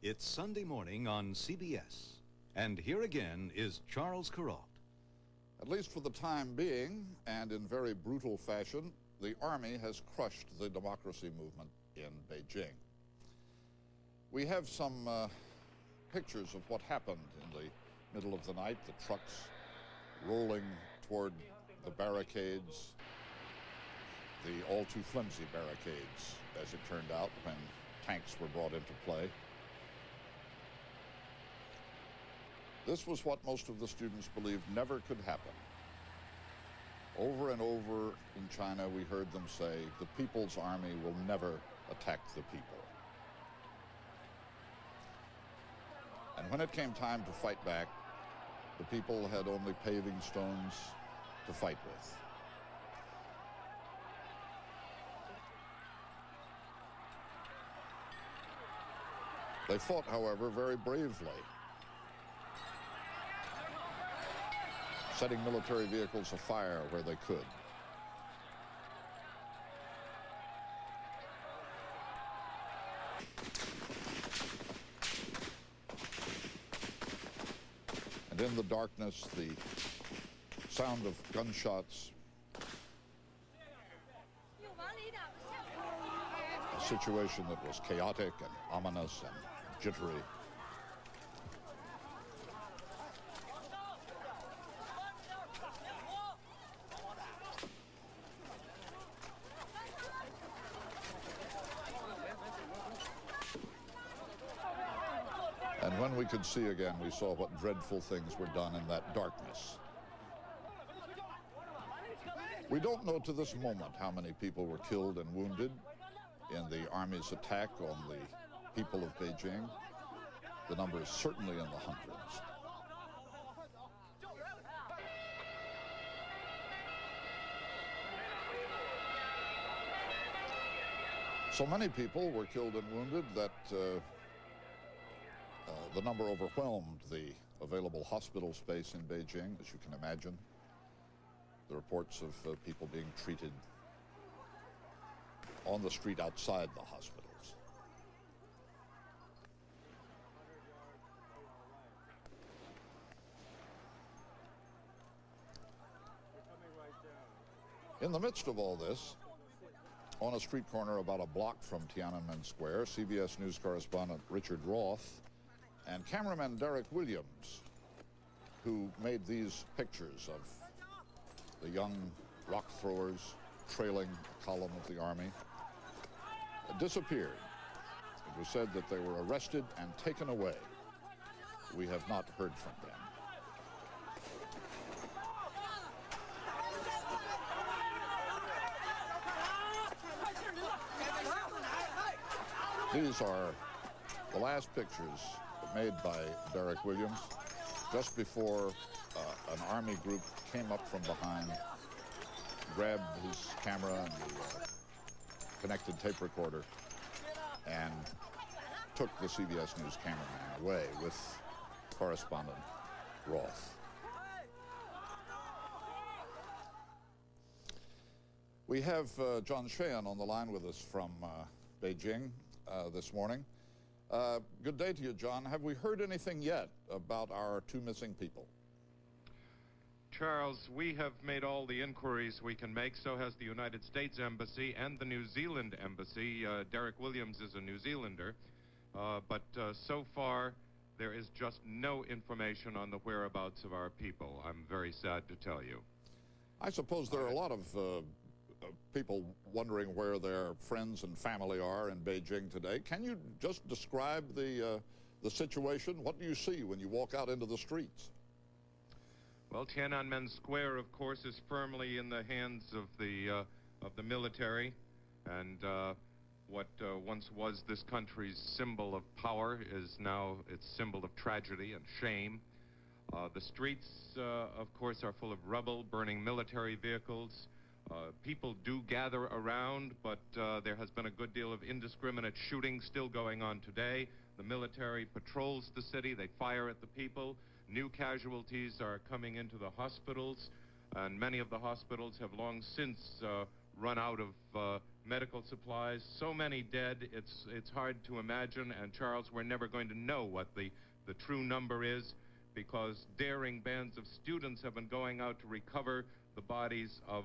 It's Sunday morning on CBS, and here again is Charles Kuralt. At least for the time being, and in very brutal fashion, the Army has crushed the democracy movement in Beijing. We have some pictures of what happened in the middle of the night, the trucks rolling toward the barricades, the all too flimsy barricades, as it turned out, when tanks were brought into play. This was what most of the students believed never could happen. Over and over in China, we heard them say, the People's Army will never attack the people. And when it came time to fight back, the people had only paving stones to fight with. They fought, however, very bravely, setting military vehicles afire where they could. And in the darkness, the sound of gunshots, a situation that was chaotic and ominous and jittery. And when we could see again, we saw what dreadful things were done in that darkness. We don't know to this moment how many people were killed and wounded in the Army's attack on the people of Beijing. The number is certainly in the hundreds. So many people were killed and wounded that the number overwhelmed the available hospital space in Beijing, as you can imagine. The reports of people being treated on the street outside the hospitals. In the midst of all this, on a street corner about a block from Tiananmen Square, CBS News correspondent Richard Roth and cameraman Derek Williams, who made these pictures of the young rock throwers trailing a column of the Army, disappeared. It was said that they were arrested and taken away. We have not heard from them. These are the last pictures made by Derek Williams just before an Army group came up from behind, grabbed his camera and the connected tape recorder, and took the CBS News cameraman away with correspondent Roth. We have John Sheehan on the line with us from Beijing this morning. Good day to you, John. Have we heard anything yet about our two missing people? Charles, we have made all the inquiries we can make. So has the United States Embassy and the New Zealand Embassy. Derek Williams is a New Zealander. But so far, there is just no information on the whereabouts of our people. I'm very sad to tell you. I suppose there are a lot of people wondering where their friends and family are in Beijing today. Can you just describe the situation? What do you see when you walk out into the streets? Well, Tiananmen Square, of course, is firmly in the hands of the military, and what once was this country's symbol of power is now its symbol of tragedy and shame. The streets, of course, are full of rubble, burning military vehicles. People do gather around, but there has been a good deal of indiscriminate shooting still going on today. The military patrols the city. They fire at the people. New casualties are coming into the hospitals, and many of the hospitals have long since run out of medical supplies. So many dead, it's hard to imagine. And Charles, we're never going to know what the true number is, because daring bands of students have been going out to recover the bodies of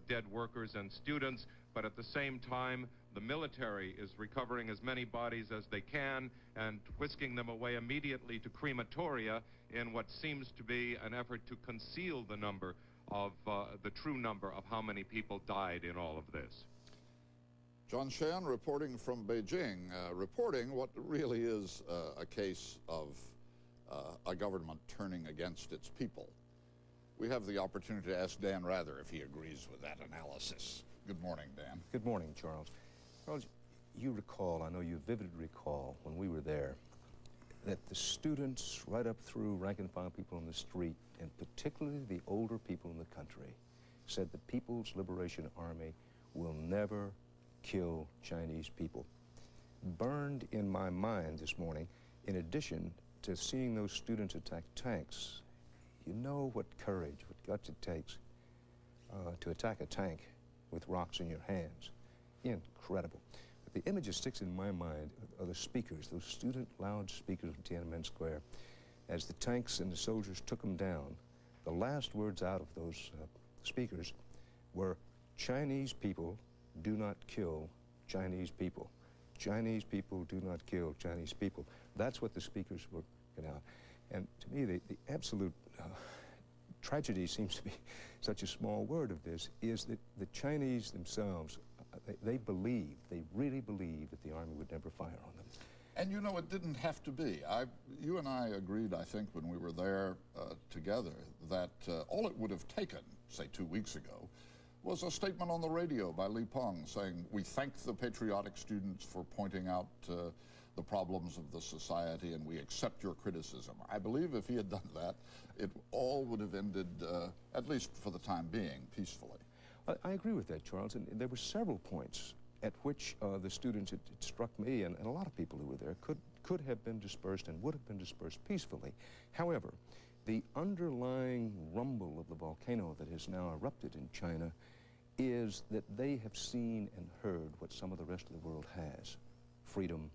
dead workers and students, but at the same time, the military is recovering as many bodies as they can and whisking them away immediately to crematoria in what seems to be an effort to conceal the number of the true number of how many people died in all of this. John Shan reporting from Beijing, reporting what really is a case of a government turning against its people. We have the opportunity to ask Dan Rather if he agrees with that analysis. Good morning, Dan. Good morning, Charles. Charles, you recall, I know you vividly recall, when we were there, that the students right up through rank-and-file people on the street, and particularly the older people in the country, said the People's Liberation Army will never kill Chinese people. Burned in my mind this morning, in addition to seeing those students attack tanks, you know what courage, what guts it takes to attack a tank with rocks in your hands. Incredible. But the image that sticks in my mind are the speakers, those student loudspeakers of Tiananmen Square. As the tanks and the soldiers took them down, the last words out of those speakers were, "Chinese people do not kill Chinese people. Chinese people do not kill Chinese people." That's what the speakers were getting out. And to me, the absolute tragedy seems to be such a small word of this, is that the Chinese themselves, they really believe that the Army would never fire on them. And you know, it didn't have to be. You and I agreed, I think, when we were there together, that all it would have taken, say 2 weeks ago, was a statement on the radio by Li Peng saying, "We thank the patriotic students for pointing out the problems of the society, and we accept your criticism." I believe if he had done that, it all would have ended, at least for the time being, peacefully. I agree with that, Charles, and there were several points at which the students, it struck me, and a lot of people who were there, could have been dispersed and would have been dispersed peacefully. However, the underlying rumble of the volcano that has now erupted in China is that they have seen and heard what some of the rest of the world has: freedom,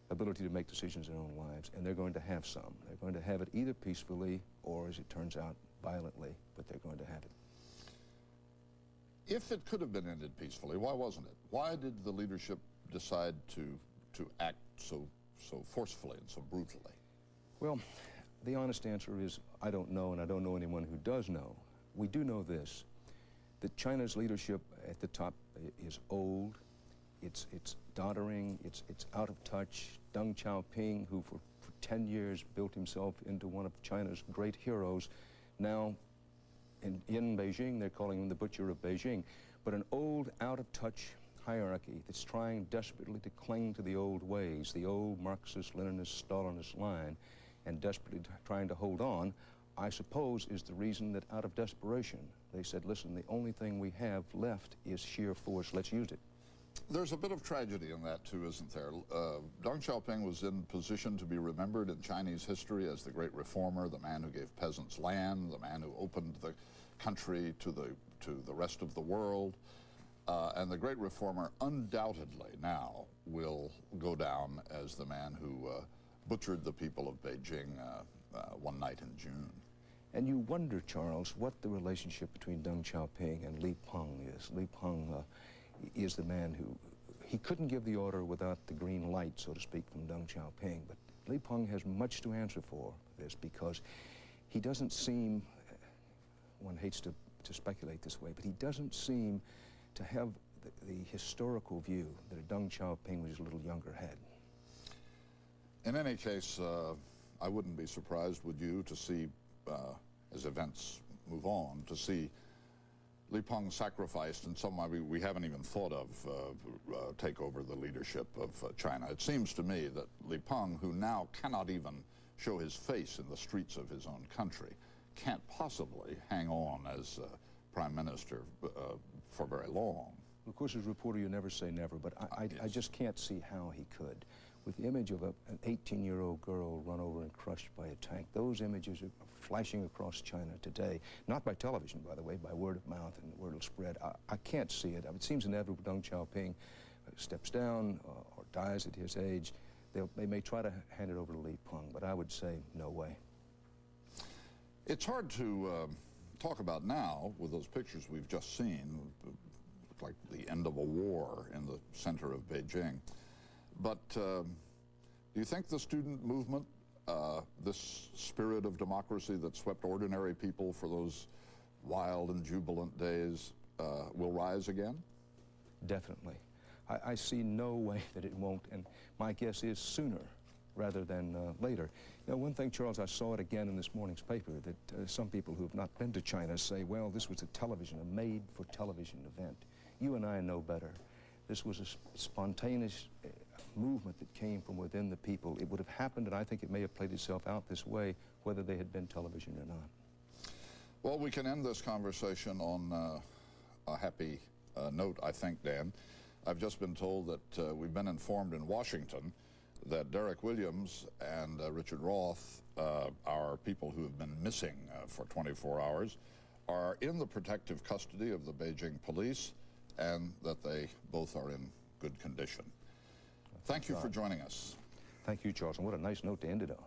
ability to make decisions in their own lives, and they're going to have some. They're going to have it either peacefully or, as it turns out, violently, but they're going to have it. If it could have been ended peacefully, why wasn't it? Why did the leadership decide to act so forcefully and so brutally? Well, the honest answer is I don't know, and I don't know anyone who does know. We do know this, that China's leadership at the top is old, it's doddering, it's out of touch. Deng Xiaoping, who for 10 years built himself into one of China's great heroes, now in Beijing, they're calling him the butcher of Beijing, but an old, out-of-touch hierarchy that's trying desperately to cling to the old ways, the old Marxist, Leninist, Stalinist line, and desperately trying to hold on, I suppose, is the reason that out of desperation, they said, listen, the only thing we have left is sheer force, let's use it. There's a bit of tragedy in that, too, isn't there? Deng Xiaoping was in position to be remembered in Chinese history as the great reformer, the man who gave peasants land, the man who opened the country to the rest of the world. And the great reformer undoubtedly now will go down as the man who butchered the people of Beijing one night in June. And you wonder, Charles, what the relationship between Deng Xiaoping and Li Peng is. Li Peng is the man who, he couldn't give the order without the green light, so to speak, from Deng Xiaoping. But Li Peng has much to answer for this, because he doesn't seem, one hates to speculate this way, but he doesn't seem to have the historical view that a Deng Xiaoping with his little younger head. In any case, I wouldn't be surprised, would you, to see, as events move on, to see Li Peng sacrificed in some way we haven't even thought of take over the leadership of China. It seems to me that Li Peng, who now cannot even show his face in the streets of his own country, can't possibly hang on as prime minister for very long. Of course, as a reporter, you never say never, but I just can't see how he could. with the image of an 18-year-old girl run over and crushed by a tank. Those images are flashing across China today, not by television, by the way, by word of mouth, and the word will spread. I can't see it. It seems inevitable Deng Xiaoping steps down or dies at his age. They may try to hand it over to Li Peng, but I would say no way. It's hard to talk about now with those pictures we've just seen, like the end of a war in the center of Beijing. But do you think the student movement, this spirit of democracy that swept ordinary people for those wild and jubilant days, will rise again? Definitely. I see no way that it won't, and my guess is sooner rather than later. You know, one thing, Charles, I saw it again in this morning's paper, that some people who have not been to China say, well, this was a made-for-television event. You and I know better. This was a spontaneous movement that came from within the people. It would have happened, and I think it may have played itself out this way, whether they had been television or not. Well, we can end this conversation on a happy note, I think, Dan. I've just been told that we've been informed in Washington that Derek Williams and Richard Roth, our people who have been missing for 24 hours, are in the protective custody of the Beijing police, and that they both are in good condition. Thank you for joining us. Thank you, Charles, and what a nice note to end it on.